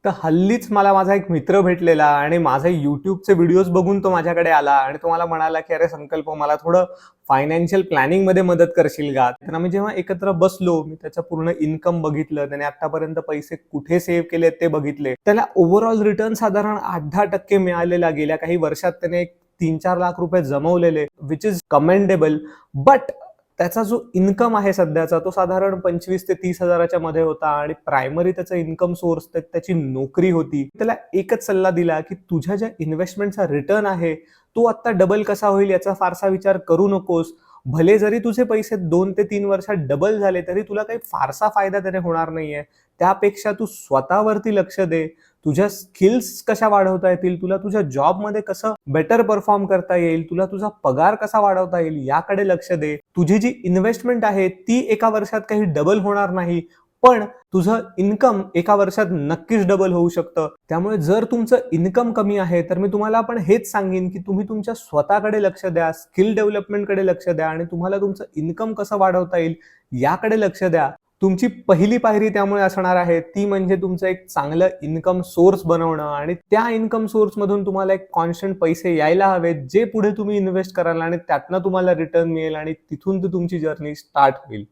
तर हल्लीच मला माझा एक मित्र भेटलेला आणि माझे YouTubeचे व्हिडिओज बघून तो माझ्याकडे आला आणि तो मला म्हणाला, की "अरे संकल्प, मला थोडं फायनान्शियल प्लॅनिंगमध्ये मदत करशील का?" तर आम्ही जेव्हा एकत्र बसलो, मी त्याचं पूर्ण इन्कम बघितलं, त्याने आत्तापर्यंत पैसे कुठे सेव्ह केलेत ते बघितले. त्याला ओव्हरऑल रिटर्न साधारण 8-10% मिळालेला. गेल्या काही वर्षात त्याने एक 3-4 लाख रुपये जमवलेले, व्हिच इज कमेंडेबल. बट त्याचा जो इन्कम आहे सध्याचा, तो साधारण 25 ते 30 हजाराच्या मध्ये होता आणि प्रायमरी त्याचा इन्कम सोर्स त्याची नोकरी होती. त्याला एकच सल्ला दिला, की तुझ्या ज्या इन्व्हेस्टमेंटचा रिटर्न आहे, तो आता डबल कसा होईल याचा फारसा विचार करू नकोस. भले जरी तुझे पैसे 2 ते 3 वर्षात डबल झाले, तरी तुला काही फारसा फायदा त्याने होणार नाहीये. त्यापेक्षा तू स्वतःवरती लक्ष दे. तुझ्या स्किल्स कशा वाढवता येतील, तुला तुझ्या जॉबमध्ये कसं बेटर परफॉर्म करता येईल, तुला तुझा पगार कसा वाढवता येईल याकडे लक्ष दे. तुझी जी इन्व्हेस्टमेंट आहे ती एका वर्षात काही डबल होणार नाही, पण तुझं इन्कम एका वर्षात नक्कीच डबल होऊ शकतं. त्यामुळे जर तुमचं इन्कम कमी आहे, तर मी तुम्हाला पण हेच सांगेन, की तुम्ही तुमच्या स्वतःकडे लक्ष द्या, स्किल डेव्हलपमेंटकडे लक्ष द्या आणि तुम्हाला तुमचं इन्कम कसं वाढवता येईल याकडे लक्ष द्या. तुमची पहिली पायरी त्यामुळे असणार आहे, ती म्हणजे तुमचं एक चांगलं इन्कम सोर्स बनवणं आणि त्या इन्कम सोर्समधून तुम्हाला एक कॉन्स्टंट पैसे यायला हवेत, जे पुढे तुम्ही इन्व्हेस्ट कराल आणि त्यातनं तुम्हाला रिटर्न मिळेल आणि तिथून ती तुमची जर्नी स्टार्ट होईल.